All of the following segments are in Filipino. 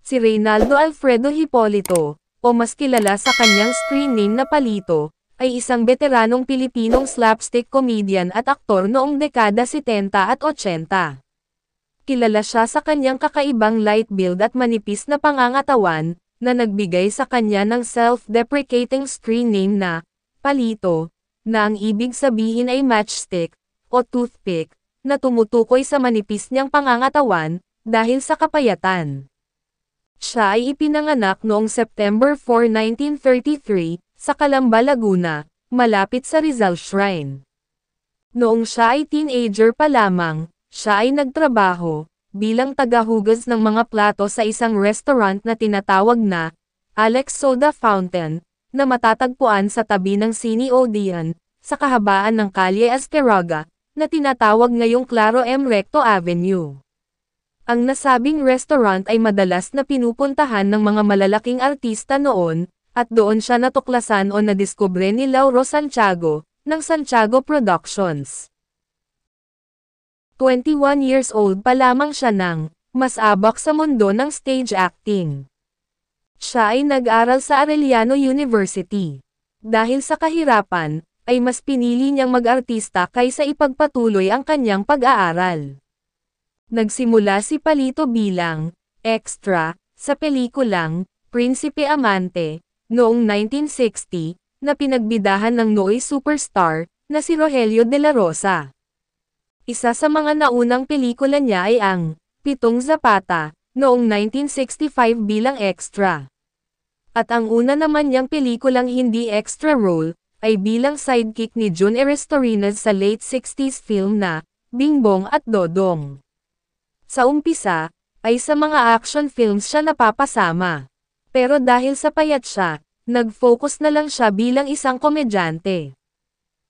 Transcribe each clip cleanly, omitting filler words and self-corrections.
Si Reynaldo Alfredo Hipolito, o mas kilala sa kanyang screen name na Palito, ay isang veteranong Pilipinong slapstick comedian at aktor noong dekada 70 at 80. Kilala siya sa kanyang kakaibang light build at manipis na pangangatawan, na nagbigay sa kanya ng self-deprecating screen name na Palito, na ang ibig sabihin ay matchstick, o toothpick, na tumutukoy sa manipis niyang pangangatawan, dahil sa kapayatan. Siya ay ipinanganak noong September 4, 1933, sa Calamba, Laguna, malapit sa Rizal Shrine. Noong siya ay teenager pa lamang, siya ay nagtrabaho, bilang tagahugas ng mga plato sa isang restaurant na tinatawag na Alex Soda Fountain, na matatagpuan sa tabi ng Cine Odeon, sa kahabaan ng Calle Azquerraga, na tinatawag ngayong Claro M. Recto Avenue. Ang nasabing restaurant ay madalas na pinupuntahan ng mga malalaking artista noon, at doon siya natuklasan o nadiskubre ni Lauro Santiago, ng Santiago Productions. 21 years old pa lamang siya nang mas-abak sa mundo ng stage acting. Siya ay nag-aral sa Arellano University. Dahil sa kahirapan, ay mas pinili niyang mag-artista kaysa ipagpatuloy ang kanyang pag-aaral. Nagsimula si Palito bilang extra sa pelikulang Prinsipe Amante noong 1960 na pinagbidahan ng Noy superstar na si Rogelio de la Rosa. Isa sa mga naunang pelikula niya ay ang Pitong Zapata noong 1965 bilang extra. At ang una naman niyang pelikulang hindi extra role ay bilang sidekick ni Jun Erestorinas sa late 60s film na Bingbong at Dodong. Sa umpisa, ay sa mga action films siya napapasama. Pero dahil sa payat siya, nag-focus na lang siya bilang isang komedyante.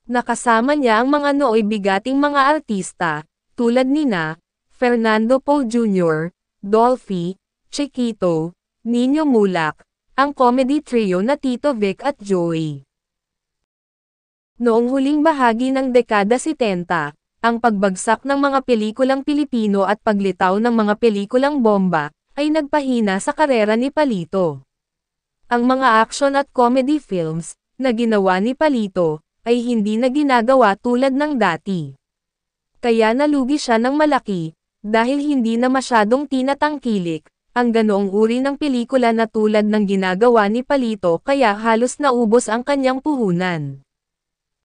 Nakasama niya ang mga nooy bigating mga artista, tulad nina Fernando Poe Jr., Dolphy, Chiquito, Nino Mulak, ang comedy trio na Tito Vic at Joey. Noong huling bahagi ng dekada 70, ang pagbagsak ng mga pelikulang Pilipino at paglitaw ng mga pelikulang bomba, ay nagpahina sa karera ni Palito. Ang mga action at comedy films, na ginawa ni Palito, ay hindi na ginagawa tulad ng dati. Kaya nalugi siya ng malaki, dahil hindi na masyadong tinatangkilik, ang ganoong uri ng pelikula na tulad ng ginagawa ni Palito kaya halos naubos ang kanyang puhunan.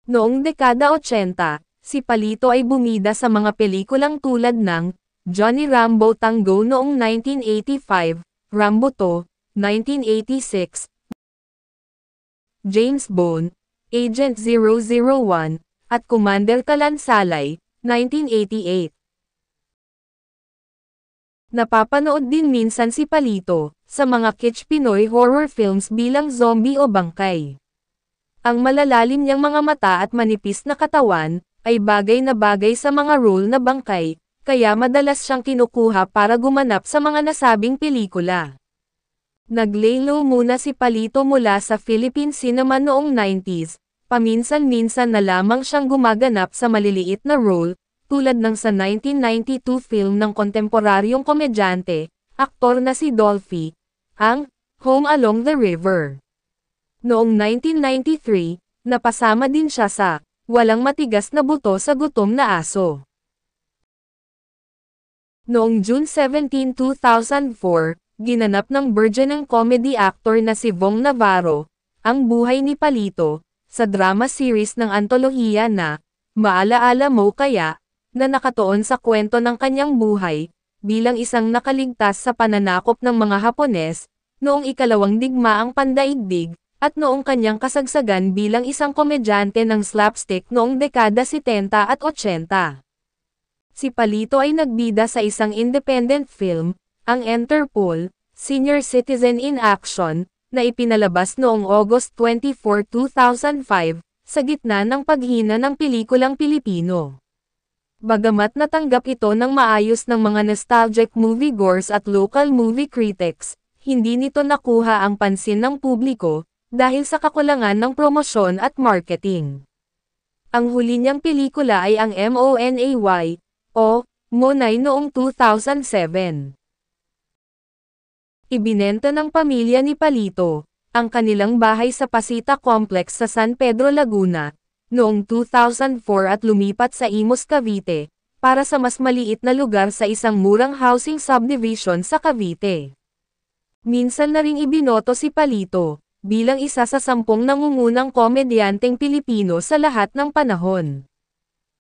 Noong dekada 80, si Palito ay bumida sa mga pelikulang tulad ng Johnny Rambo Tango noong 1985, Rambo 2, 1986, James Bond, Agent 001, at Commander Calansalay, 1988. Napapanood din minsan si Palito sa mga kitsch Pinoy horror films bilang zombie o bangkay. Ang malalalim niyang mga mata at manipis na katawan ay bagay na bagay sa mga role na bangkay, kaya madalas siyang kinukuha para gumanap sa mga nasabing pelikula. Nag-lay low muna si Palito mula sa Philippine cinema noong 90s, paminsan-minsan na lamang siyang gumaganap sa maliliit na role, tulad ng sa 1992 film ng kontemporaryong komedyante, aktor na si Dolphy, ang Home Along the River. Noong 1993, napasama din siya sa Walang Matigas na Buto sa Gutom na Aso. Noong June 17, 2004, ginanap ng burgeoning comedy actor na si Vong Navarro, ang buhay ni Palito, sa drama series ng antolohiya na Maalaala Mo Kaya, na nakatuon sa kwento ng kanyang buhay, bilang isang nakaligtas sa pananakop ng mga Hapones, noong ikalawang digmaang pandaigdig, at noong kanyang kasagsagan bilang isang komedyante ng slapstick noong dekada 70 at 80. Si Palito ay nagbida sa isang independent film, ang Interpol, Senior Citizen in Action, na ipinalabas noong August 24, 2005, sa gitna ng paghina ng pelikulang Pilipino. Bagamat natanggap ito ng maayos ng mga nostalgic moviegoers at local movie critics, hindi nito nakuha ang pansin ng publiko, dahil sa kakulangan ng promosyon at marketing. Ang huli niyang pelikula ay ang MONAY, o Monay noong 2007. Ibinenta ng pamilya ni Palito ang kanilang bahay sa Pasita Complex sa San Pedro, Laguna, noong 2004 at lumipat sa Imus, Cavite, para sa mas maliit na lugar sa isang murang housing subdivision sa Cavite. Minsan na ring ibinoto si Palito bilang isa sa 10 nangungunang komedyanteng Pilipino sa lahat ng panahon.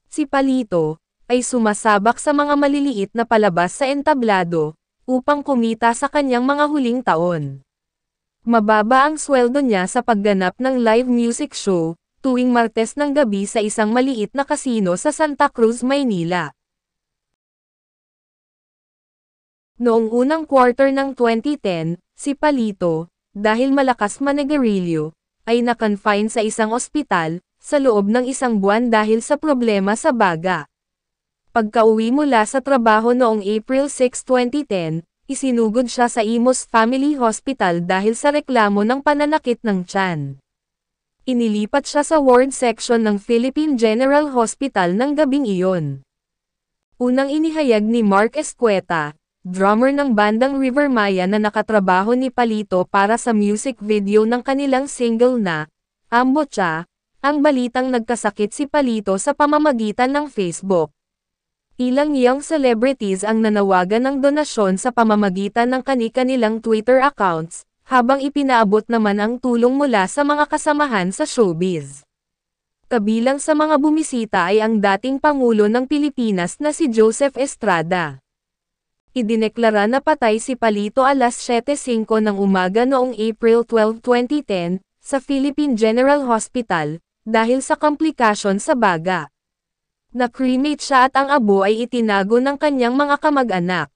Si Palito ay sumasabak sa mga maliliit na palabas sa entablado upang kumita sa kanyang mga huling taon. Mababa ang sweldo niya sa pagganap ng live music show tuwing Martes ng gabi sa isang maliit na kasino sa Santa Cruz, Maynila. Noong unang quarter ng 2010, si Palito, dahil malakas manigarilyo, ay na-confine sa isang ospital sa loob ng 1 buwan dahil sa problema sa baga. Pagka-uwi mula sa trabaho noong April 6, 2010, isinugod siya sa Imus Family Hospital dahil sa reklamo ng pananakit ng tiyan. Inilipat siya sa ward section ng Philippine General Hospital ng gabing iyon. Unang inihayag ni Mark Escueta, drummer ng bandang River Maya na nakatrabaho ni Palito para sa music video ng kanilang single na Ambocha, ang balitang nagkasakit si Palito sa pamamagitan ng Facebook. Ilang young celebrities ang nanawagan ng donasyon sa pamamagitan ng kani-kanilang Twitter accounts, habang ipinaabot naman ang tulong mula sa mga kasamahan sa showbiz. Kabilang sa mga bumisita ay ang dating Pangulo ng Pilipinas na si Joseph Estrada. Idineklara na patay si Palito alas 7:05 ng umaga noong April 12, 2010, sa Philippine General Hospital, dahil sa komplikasyon sa baga. Na-cremate siya at ang abo ay itinago ng kanyang mga kamag-anak.